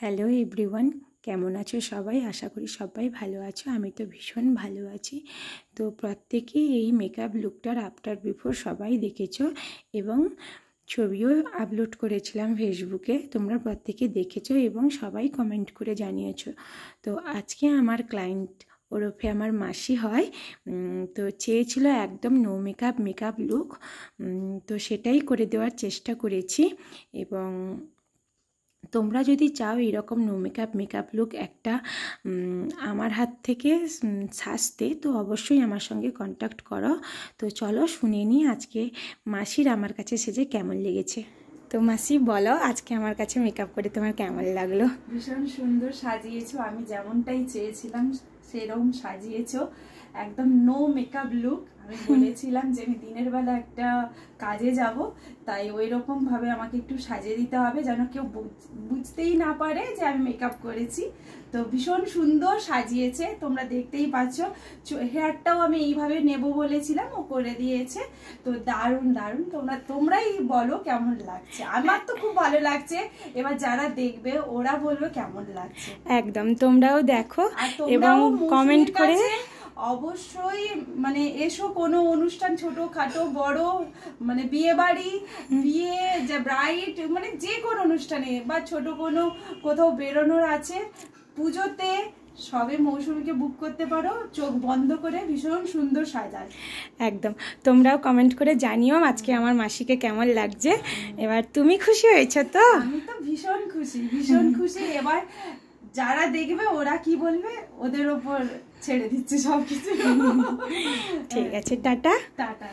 Hello everyone, কেমন আছো সবাই? আশা করি সবাই ভালো আছো। আমি তো ভীষণ ভালো আছি। তো প্রত্যেকেই এই মেকআপ লুকটার আফটার বিফোর সবাই দেখেছো এবং ছবিও আপলোড করেছিলাম ফেসবুকে। তোমরা প্রত্যেকে দেখেছো এবং সবাই কমেন্ট করে জানিয়েছো। তো আজকে আমার ক্লায়েন্ট ওরফে আমার মাসি হয়, তো চেয়েছিল একদম নো মেকআপ লুক। তো সেটাই করে দেওয়ার চেষ্টা করেছি এবং তোমরা যদি চাও এরকম নো মেকআপ লুক একটা আমার হাত থেকে সাজতে, তো অবশ্যই আমার সঙ্গে কন্ট্যাক্ট করো। তো চলো শুনে নিই আজকে মাসির আমার কাছে সেজে কেমন লেগেছে। তো মাসি বলো, আজকে আমার কাছে মেকআপ করে তোমার কেমন লাগলো? ভীষণ সুন্দর সাজিয়েছো, আমি যেমনটাই চেয়েছিলাম সেরকম সাজিয়েছো। একদম নো মেকআপ লুক। আমি বলেছিলাম যে আমি দিনের বেলা একটা কাজে যাব, তাই ওই রকম ভাবে আমাকে একটু সাজিয়ে দিতে হবে যেন কেউ বুঝতেই না পারে যে আমি মেকআপ করেছি। তো ভীষণ সুন্দর সাজিয়েছে, তোমরা দেখতেই পাচ্ছ। হেয়ারটাও আমি এইভাবে নেব বলেছিলাম, ও করে দিয়েছে। তো দারুণ দারুণ, তোমরাই বলো কেমন লাগছে। আমার তো খুব ভালো লাগছে, এবার যারা দেখবে ওরা বলবে কেমন লাগছে। একদম তোমরাও দেখো এবং কমেন্ট করে অবশ্যই মানে এসো, কোনো অনুষ্ঠান ছোটখাটো বড়, মানে বিয়ে বাড়ি, বিয়ে, ব্রাইড, মানে যে কোনো অনুষ্ঠানে বা ছোট কোনো কোথাও বেরোনোর আছে, পুজোতে, সবে মৌসুমীকে বুক করতে পারো চোখ বন্ধ করে। ভীষণ সুন্দর সাজায়। একদম তোমরাও কমেন্ট করে জানিও আজকে আমার মাসিকে কেমন লাগছে। এবার তুমি খুশি হয়েছো? তো আমি তো ভীষণ খুশি, ভীষণ খুশি। এবার যারা দেখবে ওরা কি বলবে ওদের ওপর ছেড়ে দিচ্ছে সবকিছু। ঠিক আছে, টাটা। টাটা।